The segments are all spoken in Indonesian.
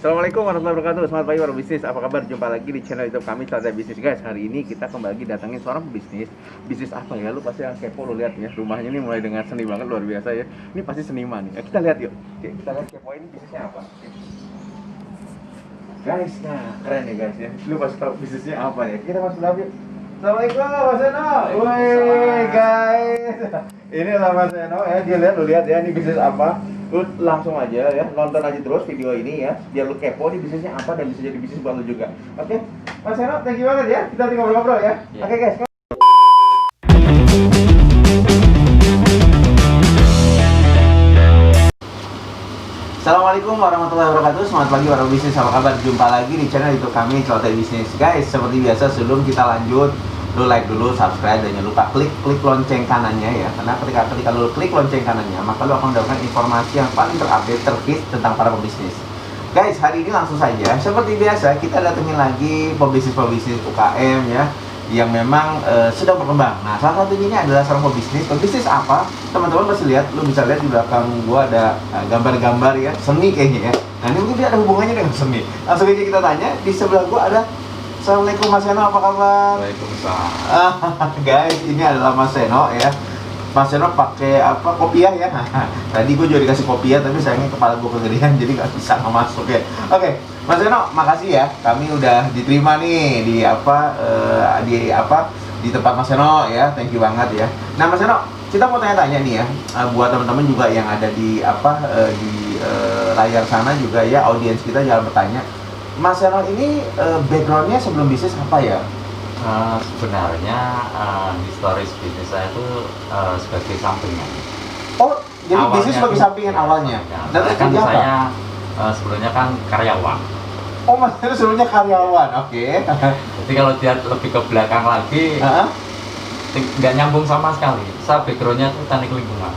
Assalamualaikum warahmatullahi wabarakatuh. Selamat pagi para bisnis. Apa kabar? Jumpa lagi di channel YouTube kami Celada Bisnis guys. Hari ini kita kembali datangin seorang bisnis. Bisnis apa ya? Lu pasti yang kepo lu lihat ya. Rumahnya ini mulai dengan seni banget, luar biasa ya. Ini pasti seniman nih. Kita lihat yuk. Oke, kita lihat kepoin bisnisnya apa. Guys, nah keren nih guys ya. Lu pasti tahu bisnisnya apa ya. Kita masuk live yuk. Assalamualaikum Mas Eno. Woi guys. Ini lah Mas Eno ya. Dia lihat, lu lihat ya. Ini bisnis apa? Lu langsung aja ya, nonton aja terus video ini ya, biar lu kepo nih bisnisnya apa dan bisa jadi bisnis buat lu juga. Oke, Mas Eno, thank you banget ya. Kita tinggal ngobrol-ngobrol ya. Oke guys. Assalamualaikum warahmatullahi wabarakatuh. Selamat pagi para bisnis, apa kabar? Jumpa lagi di channel YouTube kami Celada Bisnis guys. Seperti biasa sebelum kita lanjut, lu like dulu, subscribe, dan jangan lupa klik lonceng kanannya ya. Karena ketika lu klik lonceng kanannya, maka lu akan mendapatkan informasi yang paling terupdate, terhit tentang para pebisnis. Guys, hari ini langsung saja, seperti biasa kita datengin lagi pebisnis UKM ya, yang memang sedang berkembang. Nah, salah satunya ini adalah seorang pebisnis. Pebisnis apa? Teman-teman pasti lihat, lu bisa lihat di belakang gua ada gambar-gambar ya, seni kayaknya ya. Nah, ini mungkin dia ada hubungannya dengan seni. Langsung aja kita tanya. Di sebelah gua ada Assalamualaikum Mas Eno, apa kabar? Waalaikumsalam. Guys, ini adalah Mas Eno ya. Mas Eno pakai apa? Kopiah ya. Tadi gue juga dikasih kopiah, tapi sayangnya kepala gue kegedean, jadi nggak bisa masuk ya. Oke, Mas Eno, makasih ya. Kami udah diterima nih di di tempat Mas Eno ya. Thank you banget ya. Nah, Mas Eno, kita mau tanya-tanya nih ya, buat teman-teman juga yang ada di layar sana juga ya, audiens kita jangan bertanya. Mas Eno ini backgroundnya sebelum bisnis apa ya? Sebenarnya historis bisnis saya itu sebagai sampingan. Oh, jadi awalnya bisnis sebagai sampingan awalnya. Dan kan saya sebelumnya kan karyawan. Oh, Mas Eno sebelumnya karyawan, oke. Jadi kalau dia lebih ke belakang lagi, nggak nyambung sama sekali. Saya backgroundnya itu teknik lingkungan.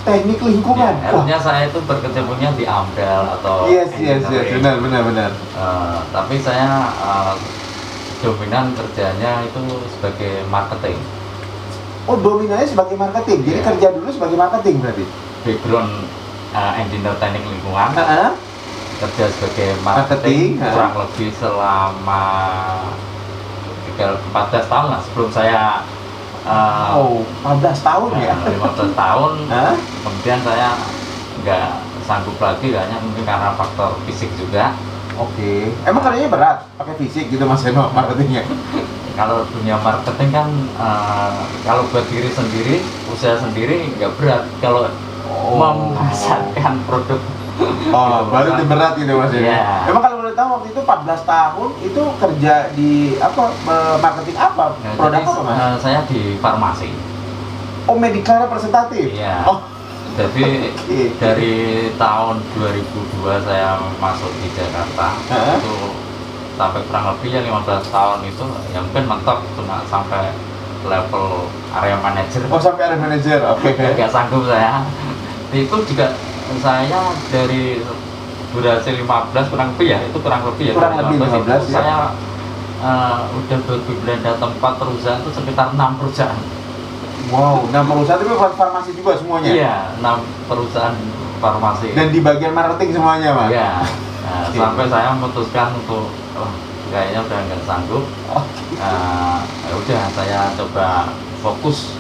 Teknik lingkungan. Ya, artinya saya itu berkecimpungnya di AMDAL atau Yes, benar. tapi saya dominan kerjanya itu sebagai marketing. Oh, dominannya sebagai marketing. Jadi kerja dulu sebagai marketing berarti. Background engineer teknik lingkungan. Kerja sebagai marketing kurang lebih selama 14 tahun lah sebelum saya 14 tahun ya? 15 tahun, kemudian saya nggak sanggup lagi, kayaknya mungkin karena faktor fisik juga. Oke. Emang karyanya berat? Pakai fisik gitu Mas Eno marketingnya? Kalau dunia marketing kan, kalau buat diri sendiri, usaha sendiri nggak berat. Kalau memasarkan produk baru itu berat gitu Mas Eno. Yeah. Emang kalau boleh tahu waktu itu 14 tahun itu kerja di marketing apa? Produk apa Mas? Saya di farmasi. Oh, medical representative? Iya. Oh. Jadi dari tahun 2002 saya masuk di Jakarta, itu sampai kurang lebih ya 15 tahun itu ya mungkin mentok cuma sampai level area manager. Oh, sampai area manager, oke. Nggak sanggup saya. Itu juga saya dari durasi 15 kurang lebih ya, itu kurang lebih ya. Kurang lebih 15 itu ya. Saya udah berpindah tempat perusahaan itu sekitar 6 perusahaan. Wow, 6 perusahaan itu farmasi juga semuanya? Iya, 6 perusahaan farmasi. Dan di bagian marketing semuanya, Mas? Iya. Nah, sampai saya memutuskan untuk kayaknya udah nggak sanggup. Ya udah saya coba fokus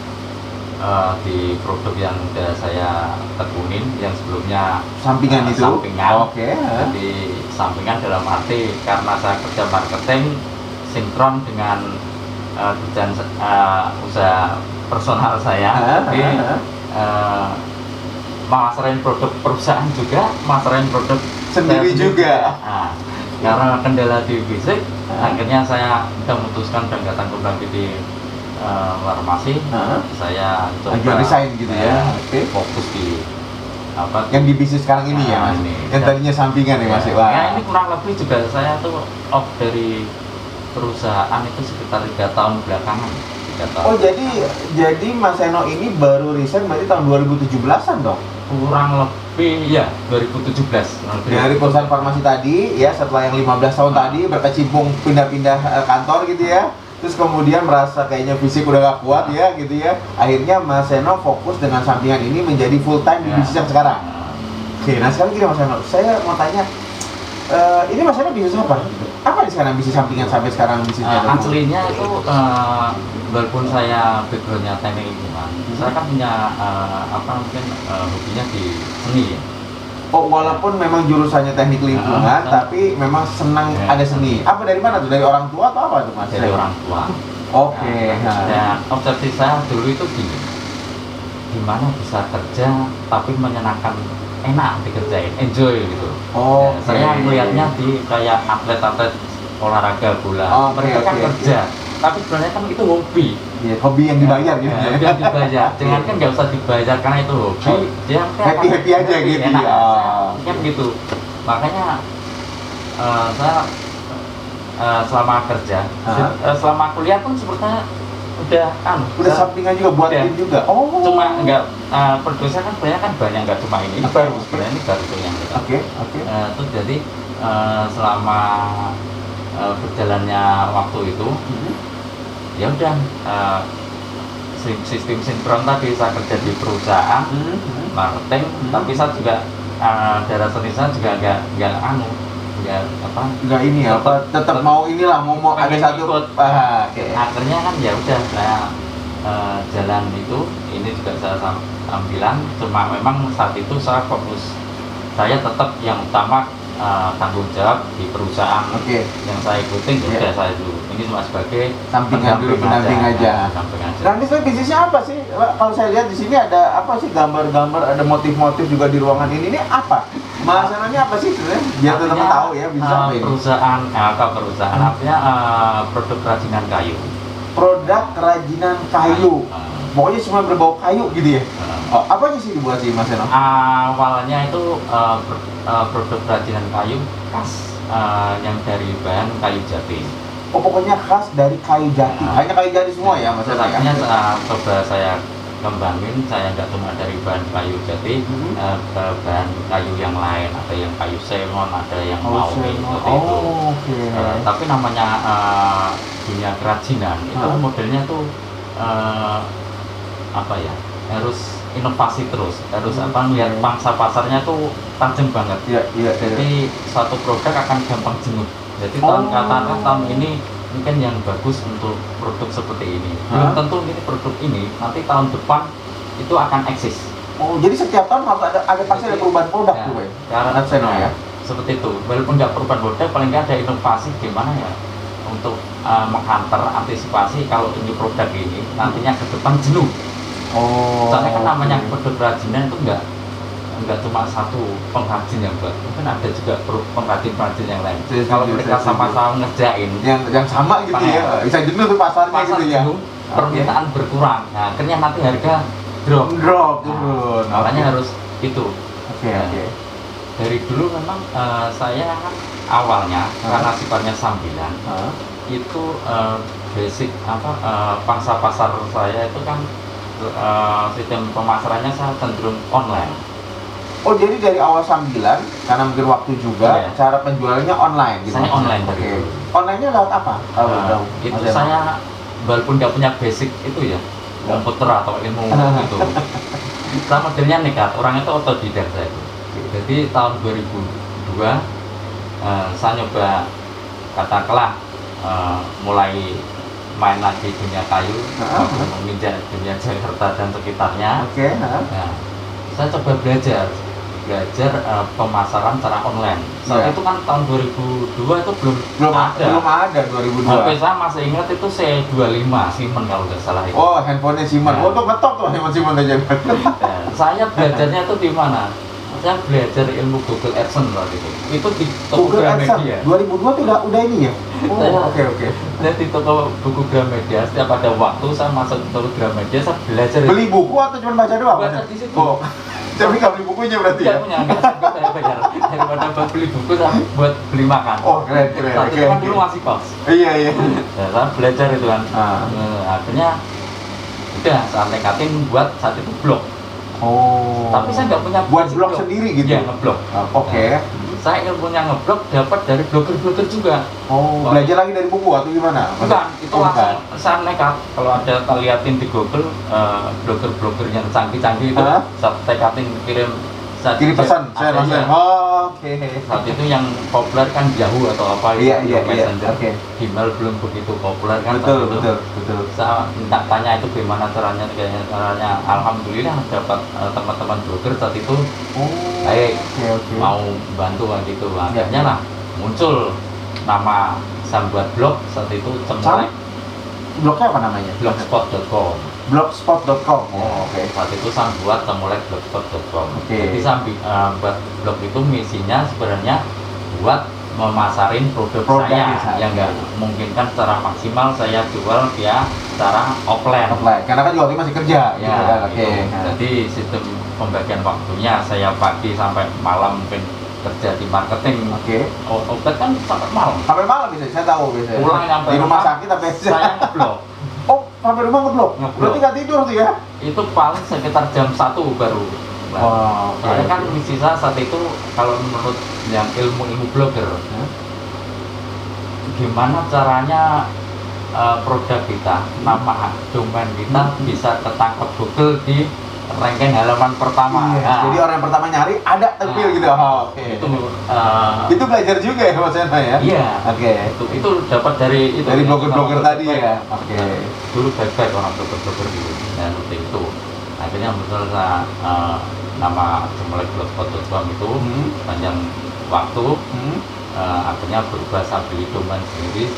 di produk yang udah saya tekunin, yang sebelumnya sampingan itu? Sampingan. Oke. Jadi sampingan dalam arti karena saya kerja marketing sinkron dengan kerjaan usaha personal saya, tapi masarin produk perusahaan juga, masarin produk sendiri juga. Nah, karena kendala di fisik, akhirnya saya memutuskan dan nggak sanggup lagi di farmasi. Saya coba resign gitu ya. Fokus di yang di bisnis sekarang ini ya Mas? Yang tadinya sampingan ya Mas? Ya, ini kurang lebih juga saya tuh off dari perusahaan itu sekitar 3 tahun belakangan. Oh, jadi Mas Eno ini baru resign berarti tahun 2017-an dong? Kurang lebih ya 2017. Dari perusahaan farmasi tadi ya, setelah yang 15 tahun tadi berkecimpung pindah-pindah kantor gitu ya. Terus kemudian merasa kayaknya fisik udah gak kuat ya gitu ya. Akhirnya Mas Eno fokus dengan sampingan ini menjadi full time di bisnis yang sekarang. Oke, nah sekarang gini Mas Eno, saya mau tanya, Ini masalah bisnis apa? Apa nih sekarang bisnis sampingan sampai sekarang bisnisnya? Aslinya itu walaupun saya backgroundnya teknik lingkungan, saya kan punya mungkin hobinya di seni ya. Oh, walaupun memang jurusannya teknik lingkungan, tapi memang senang ada seni. Apa dari mana tuh? Dari orang tua atau apa tuh Mas? Dari orang tua. Oke. Dan obsesi saya dulu itu gimana bisa kerja tapi menyenangkan, enak dikerjain, enjoy gitu. Oh, saya melihatnya di kayak atlet-atlet olahraga bola, mereka kan kerja, tapi sebenarnya kan itu hobi. Hobi yang dibayar gitu. Hobi yang dibayar, jangan kan nggak usah dibayar karena itu hobi, dia happy aja gitu. Enak, kan gitu. Makanya saya selama kerja, selama kuliah pun sebetulnya udah sampingan juga buat tim juga. Oh, cuma nggak produser kan banyak nggak cuma ini baru sebenarnya ini baru yang kita. Oke. Terus jadi selama berjalannya waktu itu ya udah sistem sinkron tadi, saya kerja di perusahaan marketing, tapi saya juga daerah seni saya juga nggak tetap mau ada satu ikut. Akhirnya kan ya udah saya jalan itu, ini juga saya sambilan, cuma memang saat itu saya fokus, saya tetap yang utama tanggung jawab di perusahaan yang saya ikutin, sudah saya dulu ini cuma sebagai sampingan dulu, pendamping aja. Nah, ini sebenarnya bisnisnya apa sih? Kalau saya lihat di sini ada apa sih, gambar-gambar, ada motif-motif juga di ruangan ini. Ini apa? Masalahnya apa sih sebenarnya? Biar teman-teman tahu ya, bisa apa ini? Perusahaan artinya produk kerajinan kayu. Produk kerajinan kayu. Pokoknya semua berbau kayu gitu ya. Apa aja sih dibuat sih Mas Eno? Awalnya itu produk kerajinan kayu khas yang dari bahan kayu jati. Oh, pokoknya khas dari kayu jati. Hanya kayu jati semua ya Mas Eno? Artinya coba saya kembangin, saya nggak cuma dari bahan kayu jati, bahan kayu yang lain, ada yang kayu semon, ada yang maui seperti itu. Tapi namanya dunia kerajinan itu modelnya tuh harus inovasi terus, harus lihat pangsa pasarnya tuh tajam banget. Jadi suatu produk akan gampang jenuh. Jadi tahun ini mungkin yang bagus untuk produk seperti ini, belum tentu ini produk ini nanti tahun depan itu akan eksis. Oh, jadi setiap tahun harus ada pasti ada perubahan produk tuh ya. Seperti itu, walaupun nggak perubahan produk, paling nggak ada inovasi gimana ya untuk menghantar antisipasi kalau ini produk ini nantinya ke depan jenuh. Soalnya kan namanya produk kerajinan itu nggak cuma satu pengrajin yang buat, mungkin ada juga pengrajin yang lain. Kalau mereka sama-sama ngerjain yang sama gitu ya, bisa jenuh tuh pasarnya gitu ya. Permintaan berkurang, nah akhirnya nanti harga drop turun. Makanya harus itu. Dari dulu memang saya awalnya karena sifatnya sambilan itu basic pangsa pasar saya itu kan sistem pemasarannya saya cenderung online. Oh, jadi dari awal sambilan, karena mungkin waktu juga, cara penjualannya online gitu? Saya online dari dulu. Online-nya lewat apa? Itu saya, walaupun nggak punya basic itu ya, komputer atau ilmu itu. Saya modelnya nekat, orang itu otodidak saya itu. Jadi tahun 2002, saya nyoba, katakanlah, mulai main lagi dunia kayu, menginjak dunia Jakarta dan sekitarnya. Nah, saya coba belajar pemasaran secara online. Saat itu kan tahun 2002 itu belum ada 2002. HP saya masih ingat itu C25 Simon kalau nggak salah itu. Oh, handphonenya Simon. Oh, tuh ngetop tuh handphone Simon aja. Saya belajarnya itu di mana? Saya belajar ilmu Google AdSense waktu itu. Itu di toko Gramedia. 2002 tuh udah ini ya. Oh, oke. Saya di toko buku Gramedia, setiap ada waktu saya masuk ke toko Gramedia, saya belajar. Beli buku atau cuma baca doang? Baca di situ. Oh. Tapi nggak beli bukunya berarti ya? Nggak punya, nggak sanggup saya bayar. Daripada beli buku, saya buat beli makan. Oh, keren. Saat itu kan dulu masih kos. Iya. Ya, saya belajar itu kan. Akhirnya udah saya tekatin buat saat itu blog. Oh. Tapi saya nggak punya buat blog sendiri gitu? Iya, ngeblog. Oke. Saya ilmunya ngeblog dapat dari blogger-blogger juga. Oh, belajar lagi dari buku atau gimana? Bukan, itu langsung saya nekat. Kalau ada liatin di Google blogger-blogger yang canggih-canggih itu, saya tekatin kirim Kirim pesan, saya ada, langsung. iya. Oh, oke. Saat itu yang populer kan Yahoo atau apa Iya, iya, iya. Messenger. Oke. Email belum begitu populer kan. Betul, saat itu. betul. Saya minta tanya itu gimana caranya, alhamdulillah dapat teman-teman blogger saat itu Oh, baik, oke. mau bantu kan gitu. Iya. Akhirnya lah muncul nama saya buat blog saat itu Cemolek Blognya apa namanya? blogspot.com. Blogspot.com. Ya, Oh, oke. saat itu saya buat Cemolek blogspot.com. Oke. Jadi saya buat blog itu misinya sebenarnya buat memasarin produk Produknya saya saya. yang nggak memungkinkan secara maksimal saya jual via secara offline. Offline. Karena kan juga waktu itu masih kerja. Ya, gitu kan? Oke. gitu. Nah. Jadi sistem pembagian waktunya saya pagi sampai malam mungkin kerja di marketing. Oke. Obat kan sampai malam. Sampai malam bisa, saya tahu biasanya. Pulang nyampe di rumah sakit sampai saya ngeblok. Oh, sampai rumah ngeblok. Ngeblok. Berarti nggak tidur tuh ya? Itu paling sekitar jam 1 baru. Oh, oke. Soalnya kan misi saya saat itu kalau menurut yang ilmu blogger, gimana caranya produk kita, nama domain kita bisa ketangkep Google di ranking halaman pertama. Iya, jadi orang yang pertama nyari ada terpilih gitu. Oh, oke. Itu belajar juga ya Mas Eno ya? Iya. Oke. Itu dapat dari itu. Dari ya, blogger-blogger sama tadi ya. Oke. Dulu baik-baik orang blogger gitu. Dan seperti itu. Akhirnya muncul nama Cemolek blogspot.com itu panjang waktu. Akhirnya berubah saya beli domain sendiri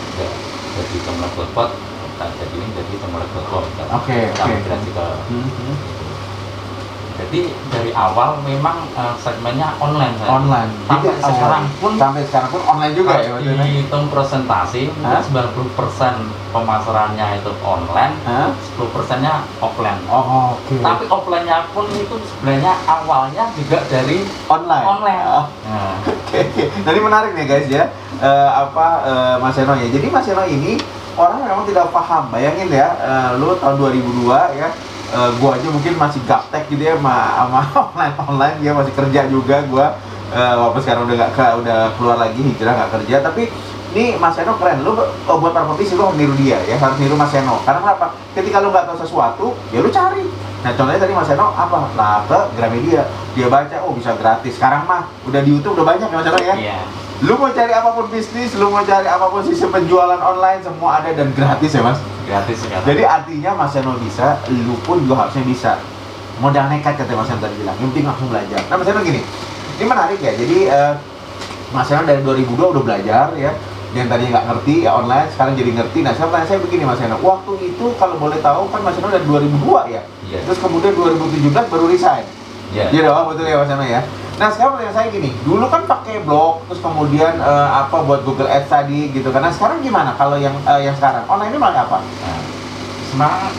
jadi Cemolek blogspot, tak jadi Cemolek.com. Oke. Migrasi ke jadi dari awal memang segmennya online saya. Online. Sampai Jadi, sekarang pun online juga ya Mas Eno? dihitung presentasi, mungkin 90% pemasarannya itu online, 10%-nya offline. Oh, oke. Tapi offline-nya pun itu sebenarnya awalnya juga dari online. Nah, Oke. Jadi menarik nih guys ya. Mas Eno ya. Jadi Mas Eno ini orang memang tidak paham. Bayangin ya, lu tahun 2002 ya. Gua aja mungkin masih gaptek gitu ya sama online dia masih kerja juga gua walaupun sekarang udah keluar lagi hijrah nggak kerja, tapi ini Mas Eno keren. Lu buat para pebisnis lu harus niru dia ya, harus niru Mas Eno. Karena kenapa? Ketika lu nggak tahu sesuatu ya lu cari. Nah contohnya tadi Mas Eno apa? Lah ke Gramedia dia baca, oh bisa gratis. Sekarang mah udah di YouTube udah banyak ya Mas Eno ya. iya. Lu mau cari apapun bisnis, lu mau cari apapun sistem penjualan online, semua ada dan gratis ya Mas. Gratis sekarang. Jadi artinya Mas Eno bisa, lu pun juga harusnya bisa. Modal nekat kata Mas Eno tadi bilang, yang penting langsung belajar. Nah Mas Eno gini, ini menarik ya. Jadi Mas Eno dari 2002 udah belajar ya. Yang tadinya nggak ngerti ya online, sekarang jadi ngerti. Nah sekarang tanya saya begini Mas Eno, waktu itu kalau boleh tahu kan Mas Eno dari 2002 ya. Iya. Terus kemudian 2017 baru resign. Iya. Iya dong, betul ya Mas Eno ya. Nah sekarang pertanyaan saya gini, dulu kan pakai blog, terus kemudian buat Google Ads tadi gitu. Karena sekarang gimana? Kalau yang sekarang online ini pakai apa? Nah,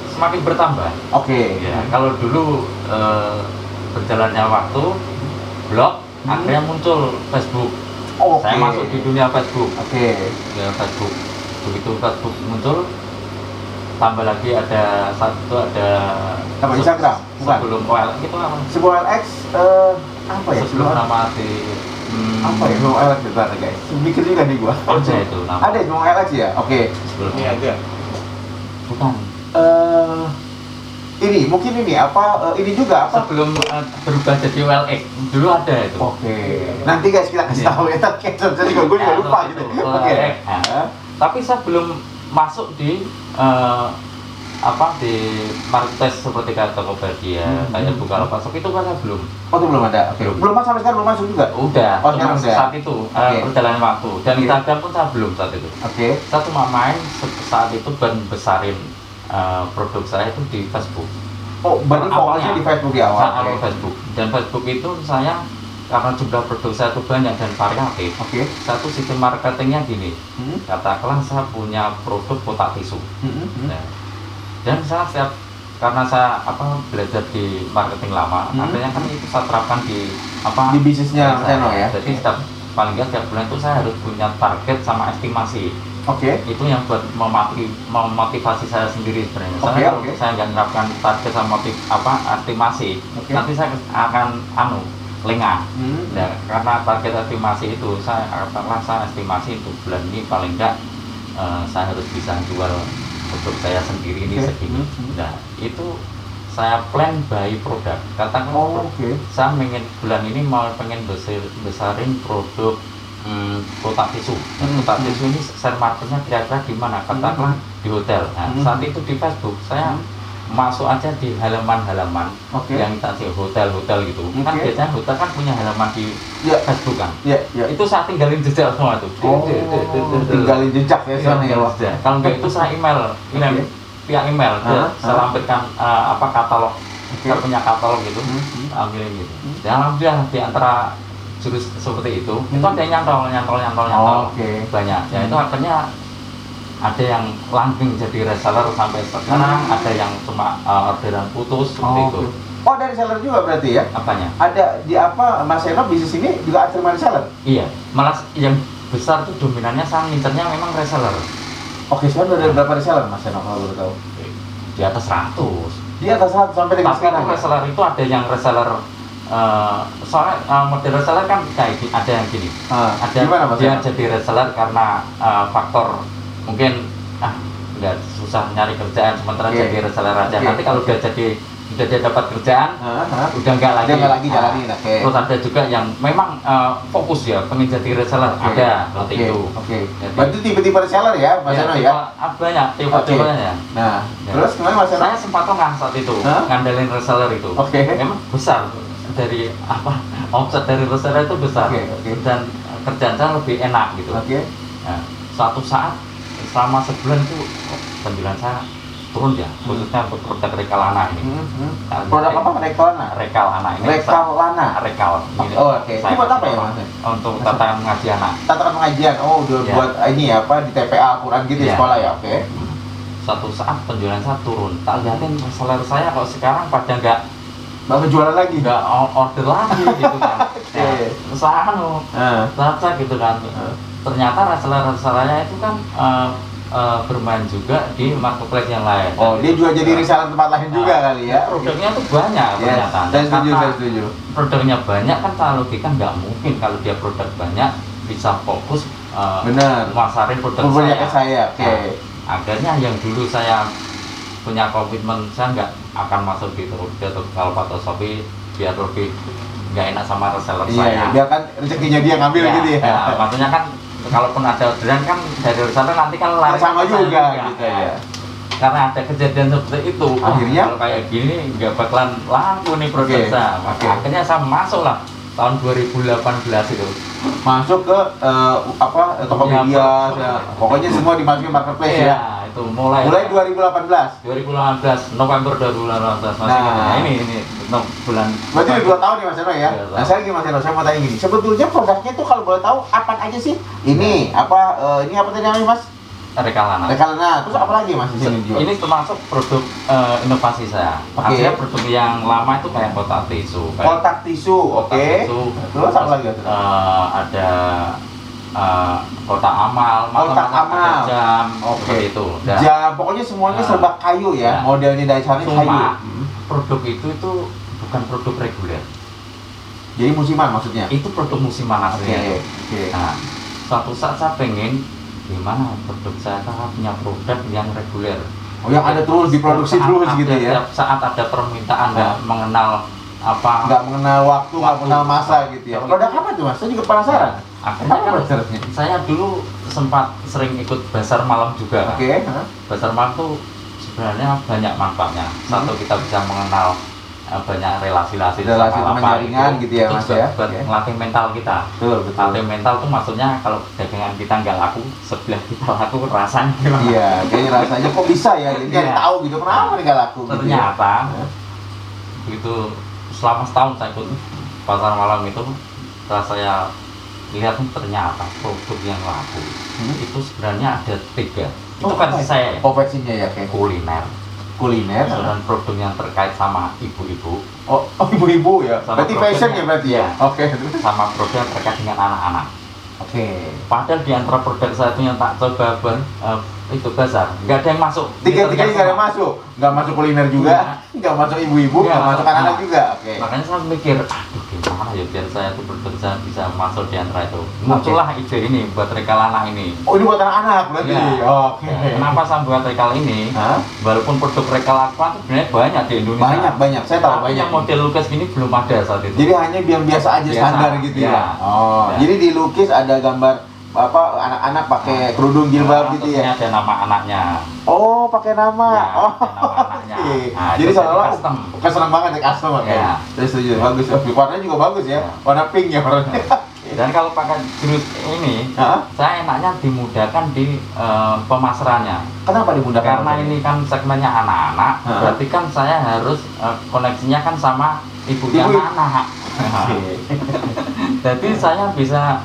semakin bertambah. Oke. Ya, kalau dulu berjalannya waktu, blog akhirnya muncul Facebook. Oke. Saya masuk di dunia Facebook. Oke. Ya, Facebook. Begitu Facebook muncul, tambah lagi ada Apa, Instagram? Bukan? Sebelum OLX itu apa? Sebuah LX apa ya? Sebelum nama si apa ya? Sebuah LX bentar guys. Mikir juga nih gua. Oja itu nama. Ada sebuah LX ya? Oke. Sebelumnya ada. bukan. Ini mungkin ini ini juga apa? Sebelum berubah jadi OLX dulu ada itu. Oke. Nanti guys kita kasih tahu ya. Saya juga gue juga lupa gitu. Oke. Tapi saya belum masuk di di marketplace seperti kayak Tokopedia, kayak Bukalapak itu kan saya belum. Oh itu belum ada. Oke. Belum masuk sampai sekarang belum masuk juga. Udah. Oh sekarang udah. Saat itu perjalanan waktu dan Instagram pun saya belum saat itu. Oke. Saya cuma main saat itu dan besarin produk saya itu di Facebook. Oh, berarti fokusnya di Facebook di awal. Awal Facebook. Dan Facebook itu saya karena jumlah produk saya itu banyak dan variatif. Oke. Satu sistem marketingnya gini. Katakanlah saya punya produk kotak tisu. Nah, dan saya karena saya belajar di marketing lama, artinya kan itu saya terapkan di bisnisnya Mas Eno ya. Jadi paling nggak setiap bulan itu saya harus punya target sama estimasi. Oke. Itu yang buat memotivasi saya sendiri sebenarnya. Saya nggak menerapkan target sama estimasi. Nanti saya akan lengah. Nah, karena target estimasi itu saya estimasi untuk bulan ini paling nggak saya harus bisa jual produk saya sendiri ini segini. Nah itu saya plan by produk. Katakan Oke. saya bulan ini pengen besarin produk kotak tisu. Kotak tisu ini share marketnya kira-kira di mana? Katakanlah di hotel. Nah, saat itu di Facebook saya masuk aja di halaman-halaman yang tadi hotel-hotel gitu. Kan biasanya hotel kan punya halaman di Facebook kan. Itu saya tinggalin jejak semua tuh. Tinggalin jejak ya sana ya. Kalau enggak itu saya email pihak email, saya lampirkan katalog. Saya punya katalog gitu, ambilin gitu. Dan alhamdulillah di antara jurus seperti itu ada yang nyantol banyak. Ya itu akhirnya ada yang langgeng jadi reseller sampai sekarang, ada yang cuma orderan putus seperti itu. Oh, dari seller juga berarti ya? Apanya? Ada di Mas Eno bisnis ini juga terima reseller? Iya, malah yang besar tuh dominannya saya ngincernya memang reseller. Oke, sekarang udah berapa reseller Mas Eno kalau boleh tahu? Di atas 100. Di atas 100 sampai dengan sekarang. Tapi reseller itu ada yang reseller soalnya model reseller kan kayak ada yang gini. Ada dia jadi reseller karena faktor mungkin nggak susah nyari kerjaan sementara jadi reseller aja. Nanti kalau udah dia dapat kerjaan udah nggak lagi jalanin. Terus ada juga yang memang fokus ya pengen jadi reseller, ada seperti itu. Berarti tipe-tipe reseller ya Mas Eno ya? Banyak tipe-tipenya. Nah, terus kemarin Mas Eno? Saya sempat saat itu ngandelin reseller itu. Memang besar dari omset dari reseller itu besar dan kerjaan saya lebih enak gitu. Nah, suatu saat selama sebulan itu penjualan saya turun ya, khususnya untuk produk Rekalana ini. Produk apa? Rekalana ini. Rekal. Ini buat apa ya Mas? Untuk tatakan mengaji anak. Tatakan pengajian. Oh, udah buat ini ya di TPA Al-Quran gitu di sekolah ya. Suatu saat penjualan saya turun. Tak lihatin reseller saya kalau sekarang pada nggak jualan lagi, nggak order lagi gitu kan. Saya gitu kan. Ternyata reseller-resellernya itu kan bermain juga di marketplace yang lain. Dia juga jadi reseller tempat lain juga kali ya. Produknya tuh banyak ternyata. Saya setuju. Produknya banyak kan secara logika nggak mungkin kalau dia produk banyak bisa fokus masarin produk saya. Akhirnya yang dulu saya punya komitmen saya nggak akan masuk di Tokopedia atau Shopee biar lebih nggak enak sama reseller saya. Biar kan rezekinya dia ngambil gitu ya. Maksudnya kan kalaupun ada orderan kan dari reseller nanti kan lari sama juga gitu ya. Karena ada kejadian seperti itu, akhirnya kalau kayak gini nggak bakalan laku nih produk saya. Akhirnya saya masuk lah tahun 2018 itu. Masuk ke Tokopedia, pokoknya semua dimasukin marketplace ya. Itu mulai 2018 November 2018 masih ini bulan. Berarti udah 2 tahun nih Mas Eno ya. Nah, saya gini Mas Eno, saya mau tanya gini. Sebetulnya produknya tuh kalau boleh tahu apa aja sih? Ini apa tadi namanya Mas? Rekalana. Terus apa lagi Mas di sini jual? Ini termasuk produk inovasi saya. Artinya produk yang lama itu kayak kotak tisu. Kotak tisu, Terus apa lagi? Ada kotak amal, ada jam, seperti itu. Jam, pokoknya semuanya serba kayu ya. Modelnya dasarnya kayu. Produk itu bukan produk reguler. Jadi musiman maksudnya? Itu produk musiman aslinya. Nah, suatu saat saya pengen gimana produk saya punya produk yang reguler. Yang ada terus diproduksi terus gitu ya. Setiap saat ada permintaan, nggak mengenal nggak mengenal waktu, nggak mengenal masa gitu ya. Produk apa tuh Mas? Saya juga penasaran. Akhirnya kan saya dulu sempat sering ikut bazar malam juga. Bazar malam tuh sebenarnya banyak manfaatnya. Satu, kita bisa mengenal banyak relasi teman jaringan gitu ya Mas ya. Buat melatih mental kita. Betul. Melatih mental tuh maksudnya kalau dagangan kita nggak laku, sebelah kita laku rasanya gimana? Iya, kayaknya rasanya kok bisa ya. Jadi nggak tahu gitu kenapa nggak laku. Ternyata begitu selama setahun saya ikut pasar malam itu, setelah saya lihat ternyata produk yang laku itu sebenarnya ada 3. Itu versi saya. Versinya ya kayak kuliner dan produk yang terkait sama ibu-ibu. Ibu-ibu ya. Berarti fashion ya berarti ya. Sama produk yang terkait dengan anak-anak. Padahal di antara produk saya itu yang tak coba itu bazar, nggak ada yang masuk. Tiga-tiganya nggak ada yang masuk, nggak masuk kuliner juga, nggak masuk ibu-ibu, nggak masuk anak-anak juga. Oke. Makanya saya mikir, aduh gimana ya biar saya tuh bekerja bisa masuk di antara itu. Muncullah ide ini buat rekal anak ini. Oh, ini buat anak-anak berarti. Iya. Oke. Kenapa saya buat rekal ini? Hah? Walaupun produk rekal aqua itu sebenarnya banyak di Indonesia. Banyak, saya tahu Tapi banyak. yang model lukis gini belum ada saat itu. Jadi hanya yang biasa aja Biasa, standar gitu ya. iya. Oh, Ya. jadi dilukis ada gambar apa anak-anak pakai kerudung jilbab gitu Terusnya ya. ada nama anaknya. Oh, pakai nama. Ya, Oh, ada nama anaknya. oke. Nah, Jadi itu seolah-olah custom. senang banget ya customer Ya. ya. Saya setuju. Bagus. Warnanya juga bagus ya. Ya. Warna pink ya warnanya. Dan kalau pakai jurus ini, Hah? saya enaknya dimudahkan di pemasarannya. Kenapa dimudahkan? Karena ini kan segmennya anak-anak, Hah? berarti kan saya harus koneksinya kan sama ibunya Ibu. anak-anak. Oke. Jadi saya bisa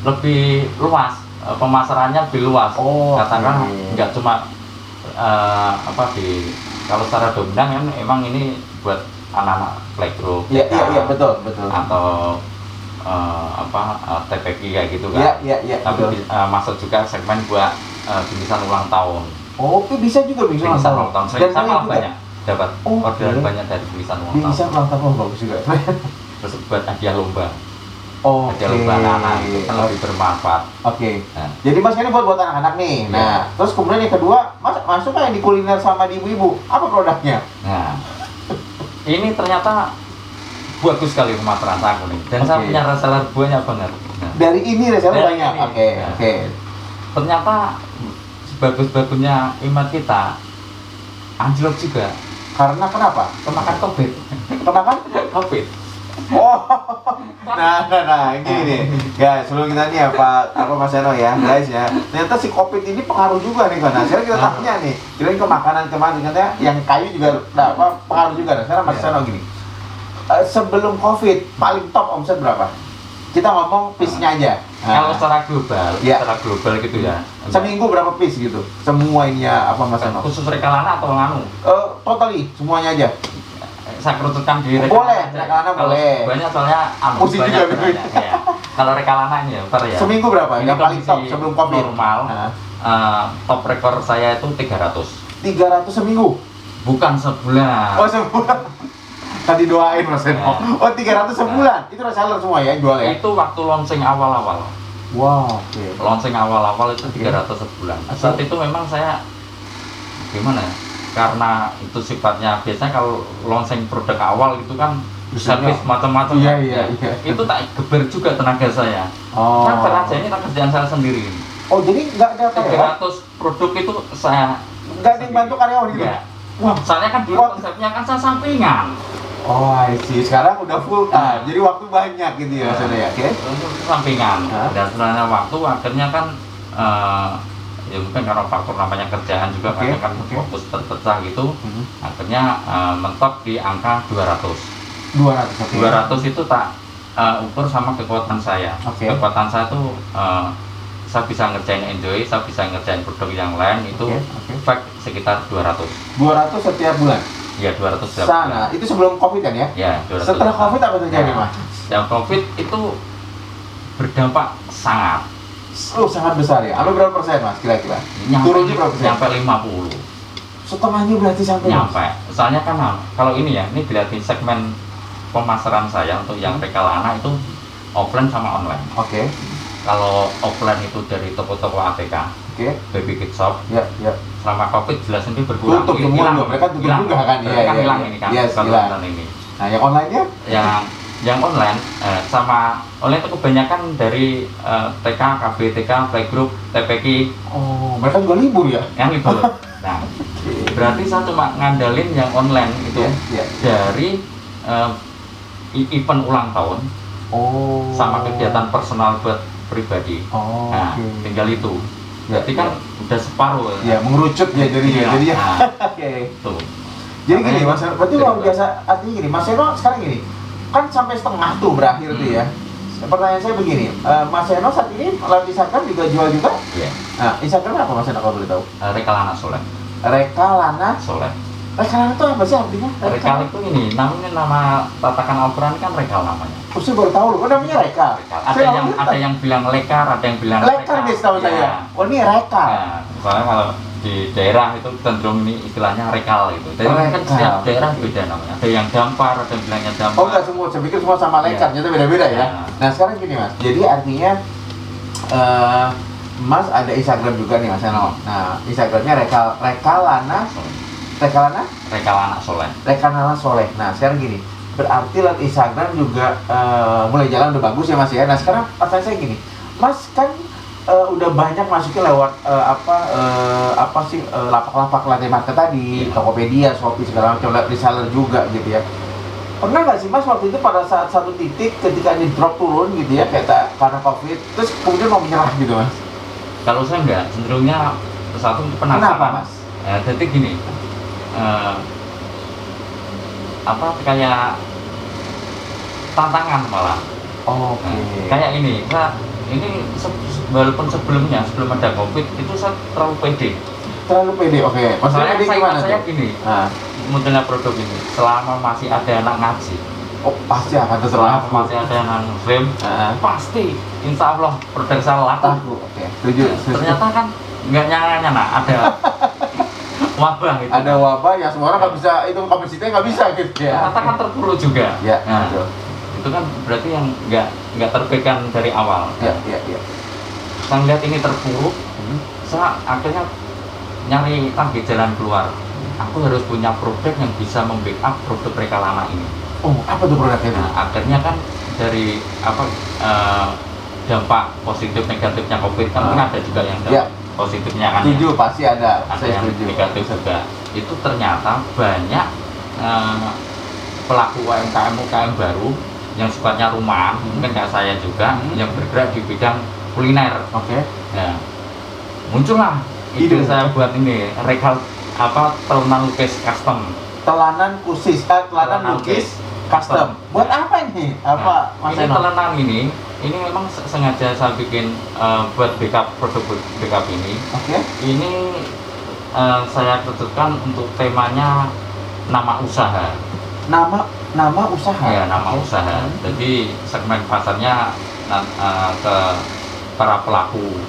lebih luas, pemasarannya lebih luas. Oh, Katakan oke. nggak cuma apa di kalau secara dominan kan emang ini buat anak-anak playgroup, Iya, TK, iya, betul. atau TPK kayak gitu kan. Iya, Tapi betul. masuk juga segmen buat bingkisan ulang tahun. Oke, bisa juga bisa Bingkisan ulang tahun. Sering saya malah juga. banyak dapat Oh, orderan oke. banyak dari bingkisan ulang Bisa tahun. ulang tahun bagus juga. Terus buat hadiah lomba. Oke. Hadiah lomba anak-anak itu kan lebih bermanfaat. Oke. Nah, Jadi Mas ini buat anak-anak nih. Iya. Nah, terus kemudian yang kedua, Mas masuk kayak di kuliner sama di ibu-ibu. Apa produknya? Nah, ini ternyata bagus sekali pemasaran aku nih. Dan saya Oke. punya reseller banyak banget. Nah, Dari ini reseller Dari banyak. ini. Oke, Nah. oke. ternyata sebagus-bagusnya imat kita anjlok juga. Karena kenapa? Kemakan COVID. Kenapa? COVID. Oh, nah, gini nih, guys, sebelum kita nih ya Pak, Mas Eno ya, guys ya, ternyata si COVID ini pengaruh juga nih kan. Nah, sekarang kita tanya nih, kirain ke makanan kemarin, ternyata yang kayu juga, pengaruh juga. Nah, sekarang Mas Eno gini, sebelum COVID paling top omset berapa? Kita ngomong piece-nya aja. Kalau secara global, Iya. secara global gitu ya. Seminggu berapa piece gitu? Semua ininya apa Mas Eno? Khusus rekalana atau nganu? Totally semuanya aja. Saya kerucutkan di Boleh, aja. rekalana Kalau boleh. banyak soalnya Musik banyak juga sebenarnya, ya. Kalau rekalana ini ya, per ya. Seminggu berapa? Ini Yang paling kondisi top sebelum COVID? normal. Nah, Top rekor saya itu 300. 300 seminggu. Bukan sebulan. Oh, sebulan. Tadi doain Mas Eno. Oh, 300 sebulan. Itu reseller semua ya jual ya? Itu waktu launching awal-awal. Wow, oke. Launching awal-awal itu Oke. 300 sebulan. Saat itu memang saya gimana ya? Karena itu sifatnya biasanya kalau launching produk awal itu kan servis macam-macam. Iya, kan? iya, Ya, iya. Itu tak geber juga tenaga saya. Oh. Nah, aja ini tak kerjaan saya sendiri. Oh, jadi nggak ada karyawan? 300 produk itu saya Nggak ada yang bantu karyawan gitu? enggak. Wah. Soalnya kan dulu Wah. konsepnya kan saya sampingan. Oh, I see. Sekarang udah full time. Jadi waktu banyak gitu ya Mas Eno ya, oke? Untuk sampingan. Hah? Dan sebenarnya waktu akhirnya kan ya mungkin karena faktor namanya kerjaan juga Oke, kadang kan oke. fokus terpecah gitu. Hmm. Akhirnya mentok di angka 200. 200, oke. 200 itu tak ukur sama kekuatan saya. Oke. Kekuatan saya tuh saya bisa ngerjain enjoy, saya bisa ngerjain produk yang lain itu Oke, oke. fact sekitar 200. 200 setiap bulan? Ya 200 setiap Sana. bulan. Itu sebelum COVID kan ya? Ya 200. Setelah COVID apa terjadi, Ya. Mas? Yang COVID itu berdampak sangat. Oh, sangat besar ya. Sampai berapa persen, Mas, kira-kira? Turunnya berapa persen? Nyampe 50. Setengahnya berarti sampai. Mas? Nyampe. Soalnya kan kalau ini ya, ini dilihat di segmen pemasaran saya untuk yang rekalana itu offline sama online. Oke. Kalau offline itu dari toko-toko ATK, Oke. baby kid shop, Ya, ya. selama COVID jelas ini berkurang. Tutup semua Hilang. loh. Mereka tutup Hilang. juga kan? Iya, Mereka kan iya, hilang iya. ini kan. Yes, kalau hilang. online ini. Nah, yang online-nya? Yang online sama online itu kebanyakan dari TK, KB, TK, playgroup, TPK Oh, mereka juga libur ya? yang libur. Nah, berarti saya cuma ngandalin yang online itu Iya, iya. dari event ulang tahun Oh. sama kegiatan personal buat pribadi. Oh, Nah, oke. tinggal itu. Ya, Berarti kan udah separuh. Ya, mengerucut ya jadinya. Iya. Jadinya. Nah, Oke. tuh. Jadi gini, Makanya Mas, berarti luar biasa. Artinya gini, Mas Eno sekarang gini, kan sampai setengah tuh berakhir tuh ya. Pertanyaan saya begini, Mas Eno saat ini lewat Instagram juga jual juga? Iya. Nah, Instagram apa Mas Eno kalau boleh tahu? Rekalana Soleh. Reka Lana Soleh. Rekalana itu apa sih artinya? Rekal itu ini, namanya nama tatakan Al-Quran kan rekal namanya. Saya baru tahu loh, kok namanya reka? Ada yang bilang lekar, ada yang bilang lekar nih setahu saya. Oh ini reka. Nah, soalnya kalau di daerah itu cenderung ini istilahnya rekal itu. Jadi kan setiap daerah beda namanya. Ada yang dampar, ada yang bilangnya dampar. Oh enggak semua, saya pikir semua sama lekar, ternyata beda-beda ya. Nah sekarang gini Mas, jadi artinya Mas ada Instagram juga nih Mas Eno. Nah Instagramnya Rekalana Soleh. Rekalana Soleh. Nah sekarang gini, berarti lewat Instagram juga mulai jalan udah bagus ya Mas ya. Nah sekarang pertanyaan saya gini, Mas kan udah banyak masuknya lewat lapak-lapak lantai market tadi, Tokopedia, Shopee segala macam, lewat reseller juga gitu ya. Pernah nggak sih Mas waktu itu pada saat satu titik ketika di drop turun gitu ya, kayak karena COVID, terus kemudian mau menyerah gitu Mas? Kalau saya enggak, cenderungnya satu penasaran. Kenapa Mas? Jadi gini, kayak tantangan malah. Oke. Kayak ini, walaupun sebelum ada COVID itu saya terlalu pede. Terlalu pede, oke. Maksudnya pede gimana saya tuh? gini, munculnya produk ini, selama masih ada anak ngaji, pasti akan terserah. masih ada anak muslim, pasti insya Allah produk saya laku. Oke, setuju. Ternyata kan nggak nyala, ada wabah gitu. Ada wabah yang semua orang nggak bisa, itu kapasitasnya nggak bisa gitu ya. Ternyata kan terpuruk juga. Ya, betul. Itu kan berarti yang nggak terpegang dari awal. Ya. Saya lihat ini terpuruk, saya akhirnya nyari lagi jalan keluar. Aku harus punya produk yang bisa membackup produk Rekalana ini. Oh, apa tuh produknya? Nah, akhirnya kan dari dampak positif negatifnya COVID kan ada juga yang dampak positifnya kan. Setuju, pasti ada. Ada yang negatif juga. Itu ternyata banyak pelaku UMKM baru yang sifatnya rumahan, mungkin kayak saya juga, yang bergerak di bidang kuliner. Oke. Nah, muncullah ide saya buat ini telanan lukis custom. Telanan lukis custom. Buat apa ini? Mas ini telanan ini memang sengaja saya bikin buat backup produk backup ini. Oke. Ini saya tentukan untuk temanya nama usaha. Nama usaha. Ya, nama usaha. Jadi segmen pasarnya ke para pelaku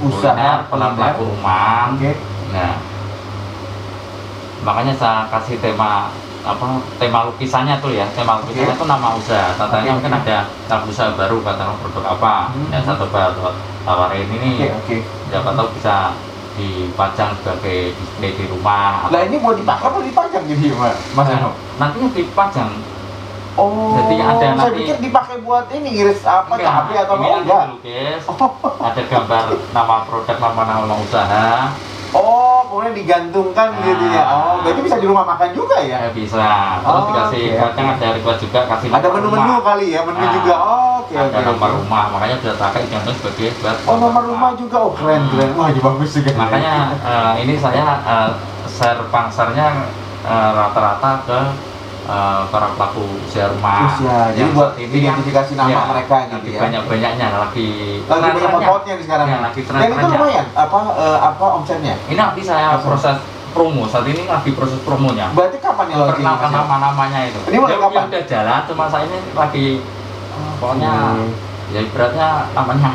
usaha, pelaku rumah. Nah, makanya saya kasih tema lukisannya tuh ya. Tema lukisannya itu nama usaha. Contohnya mungkin ada usaha baru, katakan produk apa. Ya, saya coba tawarin ini. Siapa tahu bisa dipajang sebagai display di rumah. Nah ini mau dipakai apa dipajang jadi Mas Eno? Nantinya dipajang. Oh, jadi ada saya pikir dipakai buat ini ngiris cabai atau enggak? Dilukis, ada gambar nama produk, nama usaha. Oh, kemudian digantungkan gitu ya. Oh, berarti bisa di rumah makan juga ya? Bisa. Terus dikasih kadang ada request juga kasih ada menu kali ya, menu juga. Oke. Ada nomor rumah, makanya sudah pakai digantung sebagai buat nomor rumah juga. Oh, keren. Wah, bagus juga. Makanya ini saya share pasarnya rata-rata ke para pelaku usia rumah. Jadi buat identifikasi nama mereka gitu ya. Banyak-banyaknya lagi banyak hotnya di sekarang. Dan itu lumayan omsetnya? Ini nanti saya proses promo. Saat ini lagi proses promonya. Berarti kapan ya launching? Perkenalkan nama-namanya itu. Ini mulai kapan? Udah jalan, cuma saya ini lagi pokoknya ya ibaratnya namanya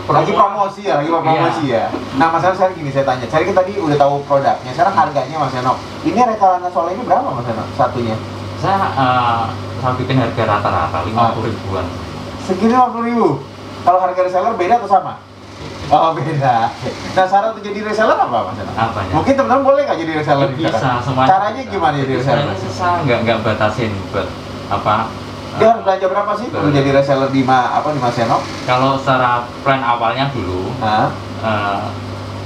lagi promosi ya. Nah Mas Eno gini saya tanya, saya kan tadi udah tahu produknya, sekarang harganya Mas Eno. Ini Rekalana Soleh ini berapa Mas Eno satunya? Saya bikin harga rata-rata 50 ribuan. Segini 50.000. Kalau harga reseller beda atau sama? Oh beda. Nah syarat untuk jadi reseller apa Mas Eno? Mungkin teman-teman boleh nggak jadi reseller? Bisa, semuanya. Caranya gimana jadi reseller? Saya nggak batasin buat apa. Dia harus belanja berapa sih untuk jadi reseller di Mas Eno? Kalau secara plan awalnya dulu,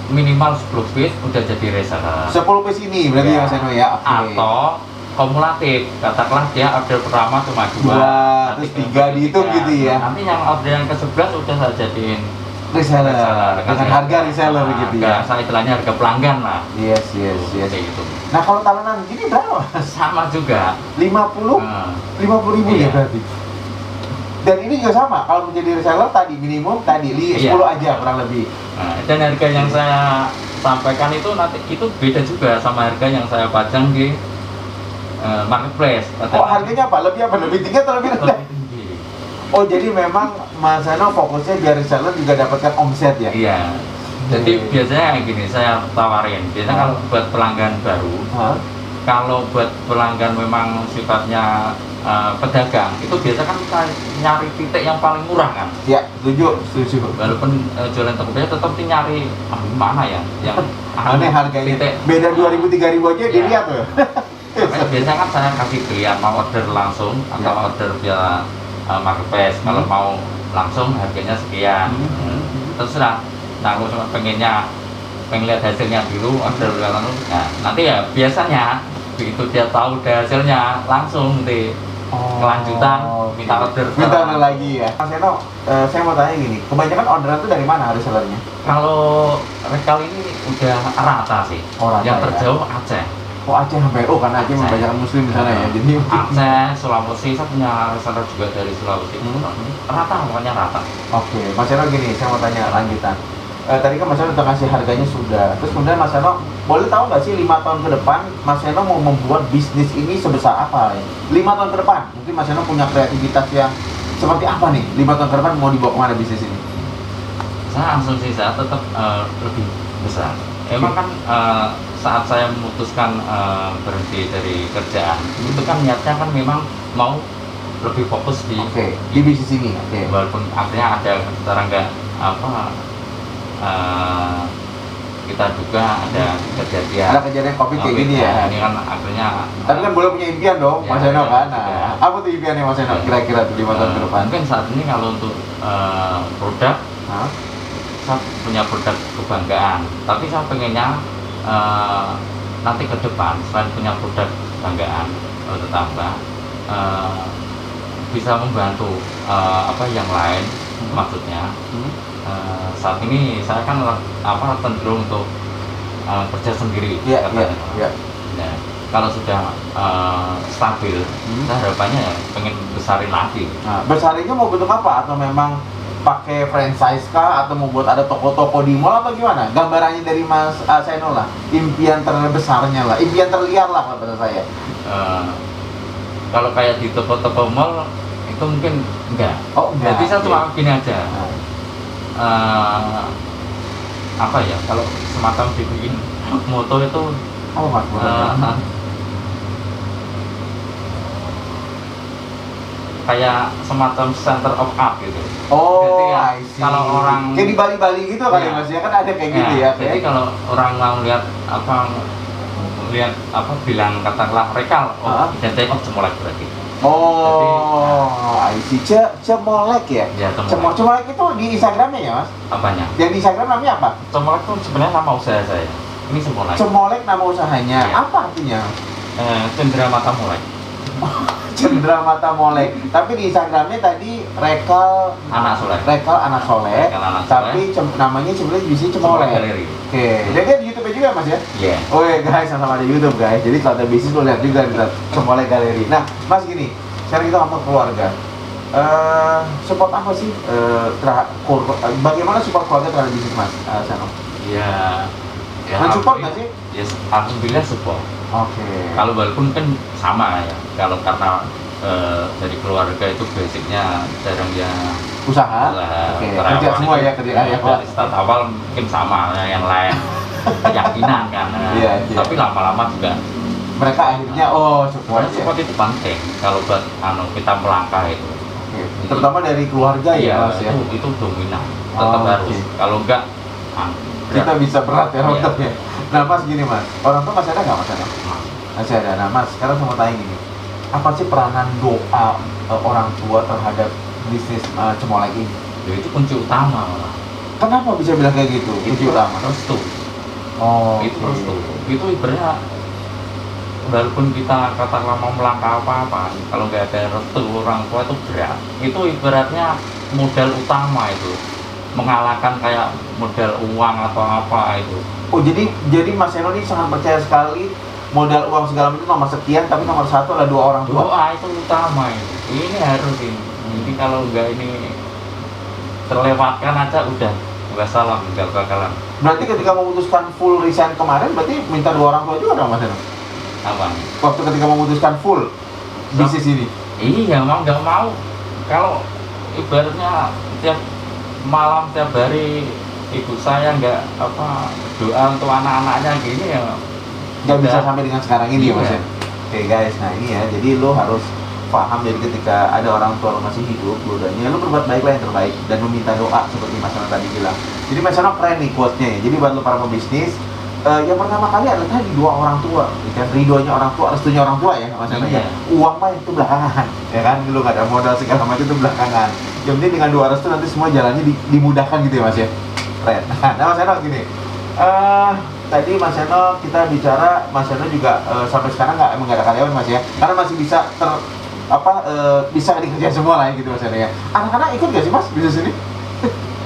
minimal 10 piece udah jadi reseller. 10 piece ini berarti Mas Eno ya? Atau kumulatif, katakanlah dia order pertama cuma 2, terus 3 dihitung gitu ya. Nanti yang order yang ke-11 udah saya jadiin reseller dengan harga reseller gitu ya. Saya istilahnya harga pelanggan lah. Yes. Gitu. Nah kalau talenan gini berapa? Sama juga. 50.000 ya berarti. Dan ini juga sama, kalau menjadi reseller tadi minimum 10 aja kurang lebih. Dan harga yang saya sampaikan itu nanti itu beda juga sama harga yang saya pajang di marketplace. Oh, harganya apa? Lebih tinggi atau lebih rendah? Lebih tinggi. Oh, jadi memang Mas Seno fokusnya biar reseller juga dapatkan omset ya? Iya. Jadi biasanya kayak gini saya tawarin. Biasanya kalau buat pelanggan baru, kalau buat pelanggan memang sifatnya pedagang, itu biasa kan kita nyari titik yang paling murah kan? Ya, setuju. Walaupun jualan Tokopedia tetap nyari mana ya yang Aneh harganya. titik. Beda 2.000-3.000 aja Iya. dilihat tuh. Makanya biasanya kan saya kasih pilihan mau order langsung atau Ya. order via marketplace. Kalau mau langsung harganya sekian. Terserah. Nah, aku cuma pengen lihat hasilnya dulu, order langsung. Nah, nanti ya biasanya begitu dia tahu udah hasilnya langsung kelanjutan minta order. Minta order lagi ya. Mas Seno, saya mau tanya gini, kebanyakan orderan itu dari mana resellernya? Kalau rekal ini udah rata sih. Oh, rata yang ya. terjauh Aceh. Oh, Aceh sampai karena Aceh Aceh. banyak muslim di sana ya. Jadi Aceh, Sulawesi, saya punya reseller juga dari Sulawesi. Rata, pokoknya rata. Oke, Mas Seno gini, saya mau tanya lanjutan. Tadi kan Mas Seno udah kasih harganya sudah. Terus kemudian Mas Seno, boleh tahu nggak sih 5 tahun ke depan Mas Seno mau membuat bisnis ini sebesar apa? 5 tahun ke depan, mungkin Mas Seno punya kreativitas yang seperti apa nih? 5 tahun ke depan mau dibawa kemana bisnis ini? Saya asumsi saya tetap lebih besar. Emang kan saat saya memutuskan berhenti dari kerjaan, itu kan niatnya kan memang mau lebih fokus di Oke, di bisnis ini. Oke. walaupun akhirnya ada serangga kita juga ada kejadian. Ada kejadian COVID kayak gini ya. Ini kan akhirnya. Tapi kan boleh punya impian dong, Ya, Mas Seno ya, kan? ya. Nah, apa tuh impiannya Mas Seno? Ya. Kira-kira tuh 5 tahun ke depan? Mungkin saat ini kalau untuk produk, Hah? saya punya produk kebanggaan. Tapi saya pengennya nanti ke depan selain punya produk kebanggaan tetangga, bisa membantu yang lain. Maksudnya saat ini saya kan cenderung untuk kerja sendiri. Iya, katanya. iya. Nah, kalau sudah stabil, saya harapannya ya pengen besarin lagi. Nah, besarnya mau bentuk apa? Atau memang pakai franchise kah? Atau mau buat ada toko-toko di mall atau gimana? Gambarannya dari Mas Seno lah, impian terbesarnya lah, impian terliar lah kalau kata saya. Kalau kayak di toko-toko mall itu mungkin enggak. Oh, enggak. Jadi saya cuma gini aja. Kalau semacam dibikin moto itu Oh, Mas, kayak semacam center of art gitu. Oh, Jadi ya, I see. kalau orang kayak di Bali-Bali gitu kali Ya. Mas ya, kan ada kayak gitu ya. Jadi kalau orang mau lihat bilang katakanlah rekal, identik cemolek berarti. Oh, I see. Cemolek ya? Ya, cemolek. Cemolek itu di Instagramnya ya, Mas? Apanya? Yang di Instagram namanya apa? Cemolek itu sebenarnya nama usaha saya. Ini cemolek. Cemolek nama usahanya. Iya. Apa artinya? Cendera mata molek. Cendera mata molek. Tapi di Instagramnya tadi rekal Anak soleh. Rekal anak soleh. Rekal anak Tapi namanya sebenarnya di sini cemolek. Galeri. Oke. Jadi di YouTube juga Mas ya? Iya. Oh ya guys, sama-sama ada YouTube guys. Jadi kalau ada bisnis lo lihat juga di Cemolek Galeri. Nah, Mas gini, sekarang kita ngomong keluarga. Support apa sih? Bagaimana support keluarga terhadap bisnis Mas Seno? Ya. Men-support nggak sih? Ya, alhamdulillah support. Oke. Kalau walaupun kan sama ya. Kalau karena dari keluarga itu basicnya jarang ya Usaha. Oke. Kerja semua ya kerja ya. Dari start awal mungkin sama ya, yang lain keyakinan kan. Iya. Tapi lama-lama juga Mereka akhirnya support ya. support itu penting kalau buat kita melangkah itu. Oke. Terutama dari keluarga ya Mas ya. Itu dominan. Tetap harus. Oke. Kalau enggak Kita bisa berat ya Iya. rontok ya. Nah Mas gini Mas, orang tua masih ada nggak Mas? Masih ada. Nah Mas, sekarang saya mau tanya gini, apa sih peranan doa orang tua terhadap bisnis Cemolek ini? Ya, itu kunci utama malah. Kenapa bisa bilang kayak gitu? Kunci utama. Restu. Itu oke. restu. Itu ibaratnya walaupun kita katakanlah mau melangkah apa-apa, kalau nggak ada restu orang tua itu berat. Itu ibaratnya modal utama itu, mengalahkan kayak modal uang atau apa itu. Oh jadi Mas Seno ini sangat percaya sekali modal uang segala macam itu nomor sekian, tapi nomor satu adalah dua orang tua. Doa itu utama itu. Ini harus ini. Jadi kalau nggak ini terlewatkan aja udah nggak salah, nggak bakalan Berarti ketika memutuskan full resign kemarin, berarti minta dua orang tua juga dong Mas Eno? Apa? Waktu ketika memutuskan full bisnis ini? Iya, mau nggak mau. Kalau ibaratnya tiap malam tiap hari ibu saya nggak doa untuk anak-anaknya gini ya Nggak bisa sampai dengan sekarang ini ya Mas Iya. ya? Oke guys, nah ini ya, jadi lo harus paham, jadi ketika ada orang tua lo masih hidup, lo udahnya lo berbuat baiklah yang terbaik dan meminta doa seperti Mas Eno tadi bilang. Jadi Mas Eno keren nih quote-nya ya. Jadi buat lo para pebisnis, yang pertama kali adalah tadi dua orang tua, ya kan? Ridhonya orang tua, restunya orang tua ya Mas Eno ya. Iya. Uang mah itu belakangan, ya kan? Lo nggak ada modal segala macam itu belakangan. Yang penting dengan dua restu nanti semua jalannya dimudahkan gitu ya Mas ya. Keren. Nah Mas Eno gini, tadi Mas Eno kita bicara, Mas Eno juga sampai sekarang emang nggak ada karyawan Mas ya, karena masih bisa bisa dikerjain semua lah ya gitu Mas Eno ya. Anak-anak ikut gak sih Mas bisnis ini?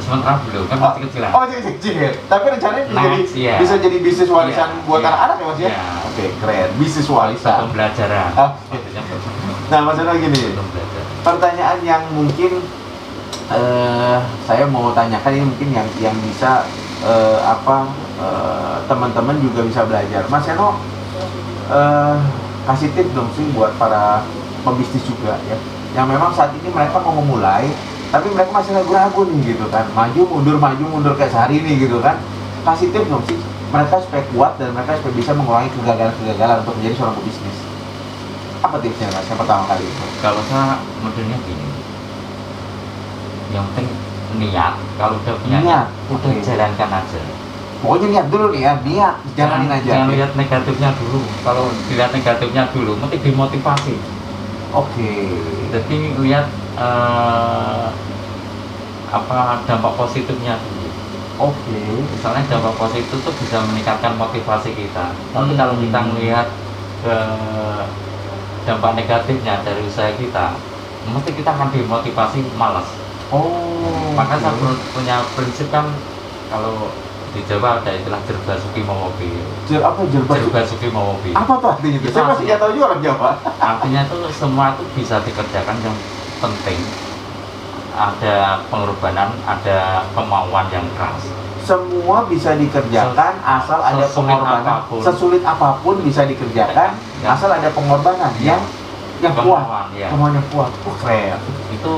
sementara belum kan masih kecilan. Oh masih kecil. Tapi rencananya bisa jadi bisnis warisan buat anak-anak ya Mas ya? Iya. Oke keren, bisnis warisan. Pembelajaran. Oke. Nah Mas Eno gini, pertanyaan yang mungkin saya mau tanyakan ini mungkin yang bisa teman-teman juga bisa belajar. Mas Eno kasih tips dong sih buat para pebisnis juga ya, yang memang saat ini mereka mau memulai tapi mereka masih ragu-ragu nih gitu kan, maju mundur kayak sehari ini gitu kan. Kasih tips dong sih mereka supaya kuat dan mereka supaya bisa mengurangi kegagalan untuk menjadi seorang pebisnis. Apa tipsnya Mas yang pertama kali itu? Kalau saya modelnya gini, yang penting niat. Kalau udah punya niat, udah Oke. jalankan aja. Pokoknya niat dulu nih ya, niat, jalanin aja. Jangan lihat negatifnya dulu. Kalau dilihat negatifnya dulu, mesti dimotivasi. Oke. Jadi lihat dampak positifnya dulu. Oke. Misalnya dampak positif itu bisa meningkatkan motivasi kita. Tapi kalau kita melihat dampak negatifnya dari usaha kita, mesti kita akan dimotivasi malas. Oh. Maka saya punya prinsip kan, kalau di Jawa ada istilah jerbasuki momobi. Jerbasuki momobi. Apa tuh artinya itu? Saya masih nggak tahu juga orang Jawa. Artinya itu semua itu bisa dikerjakan, yang penting ada pengorbanan, ada kemauan yang keras. Semua bisa dikerjakan asal ada Sesulit pengorbanan. apapun. Sesulit apapun bisa dikerjakan Ya. asal ada pengorbanan Ya. yang kuat. Kemauan, ya. Kemauan yang kuat. Keren. Itu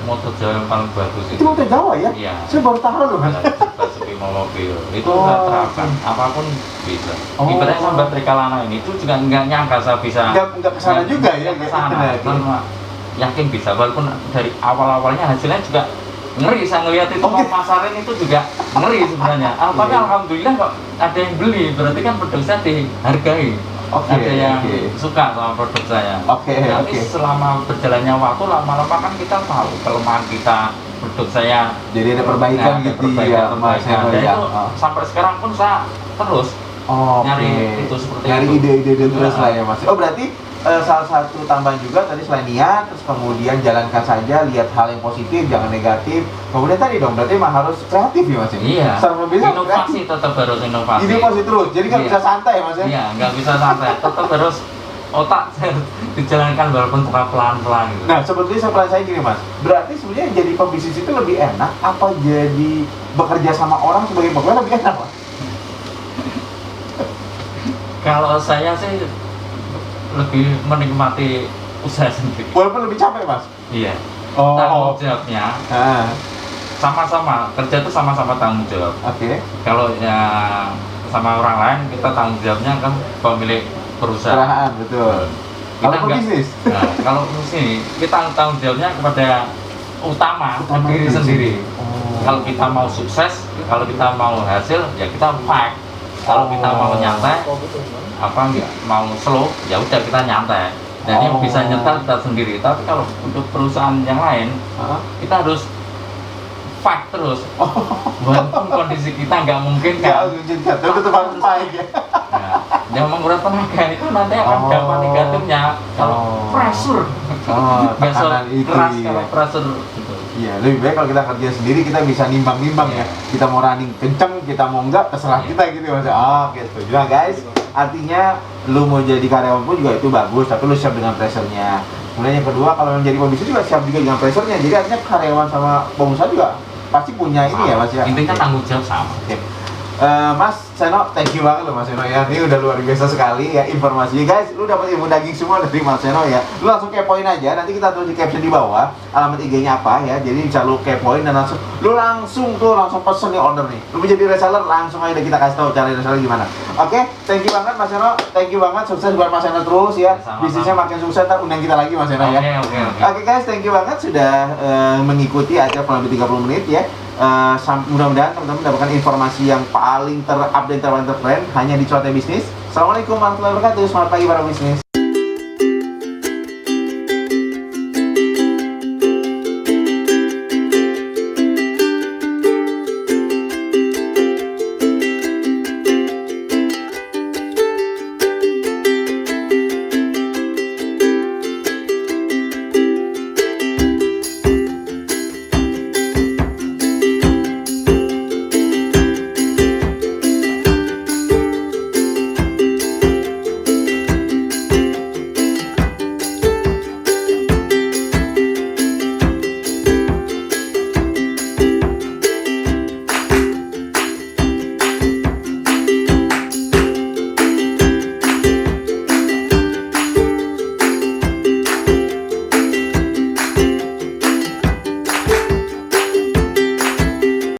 moto Jawa yang paling bagus Itu moto Jawa ya? Iya. Saya baru tahu loh Mas. Jerbasuki momobi itu Oh, saya terapkan, oke. apapun bisa. Oh. Ibaratnya sambat Trikalana ini itu juga nggak nyangka saya bisa. Nggak kesana juga ya? Kesana. Karena yakin bisa, walaupun dari awalnya hasilnya juga ngeri. Saya ngelihat itu mau pasarin itu juga ngeri sebenarnya. Tapi alhamdulillah kok ada yang beli, berarti kan produk saya dihargai. Oke, Ada yang oke. suka sama produk saya. Oke, Nanti oke. selama berjalannya waktu, lama-lama kan kita tahu kelemahan kita, produk saya. Jadi ada perbaikan Ada gitu ya Mas Eno Dan ya. itu sampai sekarang pun saya terus nyari itu seperti nyari itu. ide-ide terus Ya. lah ya Mas. Oh berarti salah satu tambahan juga tadi selain niat, terus kemudian jalankan saja, lihat hal yang positif, jangan negatif. Kemudian tadi dong, berarti emang harus kreatif ya Mas ya? Iya. Secara bisa Inovasi tetap harus inovasi. Inovasi terus, jadi nggak Iya. bisa santai ya Mas ya? Iya, nggak bisa santai. Tetap harus otak dijalankan walaupun pelan-pelan gitu. Nah seperti saya gini Mas, berarti sebenarnya jadi pebisnis itu lebih enak apa jadi bekerja sama orang sebagai pegawai lebih enak Mas? Kalau saya sih lebih menikmati usaha sendiri. Walaupun lebih capek Mas? Iya. Oh. Tanggung jawabnya Ah, sama-sama, kerja itu sama-sama tanggung jawab. oke. Kalau ya sama orang lain, kita tanggung jawabnya kan pemilik perusahaan. Perusahaan betul. Kita Kalau enggak- pebisnis? Nah, kalau bisnis kita tanggung jawabnya kepada utama diri diri sendiri. Oh. Kalau kita mau sukses, kalau kita mau hasil, ya kita fight. Kalau kita mau nyantai, nggak mau slow, ya udah kita nyantai. Dan yang bisa nyetel kita sendiri. Tapi kalau untuk perusahaan yang lain, Hah? kita harus fight terus. Walaupun kondisi kita nggak mungkin Nggak, kan. jadi tetap harus fight ya. Nah, yang menguras tenaga itu nanti akan dampak negatifnya. Kalau pressure, besok tekanan itu keras iya. kalau pressure gitu. Iya, lebih baik kalau kita kerja sendiri kita bisa nimbang-nimbang ya. Kita mau running kenceng, kita mau enggak, terserah Iya. kita gitu Mas. Oke, setuju lah guys. Artinya lu mau jadi karyawan pun juga itu bagus, tapi lu siap dengan pressure-nya. Kemudian yang kedua, kalau menjadi pebisnis juga siap juga dengan pressure-nya. Jadi artinya karyawan sama pengusaha juga pasti punya ini ya Mas ya. Intinya Oke. tanggung jawab sama. Oke. Mas Seno, thank you banget loh Mas Seno ya. Ini udah luar biasa sekali ya informasinya guys. Lu dapat ilmu daging semua dari Mas Seno ya. Lu langsung kepoin aja. Nanti kita tulis di caption di bawah alamat IG-nya apa ya. Jadi bisa lu kepoin dan langsung langsung pesen nih order nih. Lu menjadi reseller langsung aja kita kasih tahu cara reseller gimana. Oke, thank you banget Mas Seno. Thank you banget. Sukses buat Mas Seno terus ya. Sama-sama. Bisnisnya makin sukses. Ntar undang kita lagi Mas Seno ya. Oke guys, thank you banget sudah mengikuti acara kurang lebih 30 menit ya. Mudah-mudahan teman-teman mendapatkan informasi yang paling terupdate, terkeren hanya di Cuatai Bisnis. Assalamualaikum warahmatullahi wabarakatuh. Selamat pagi para bisnis.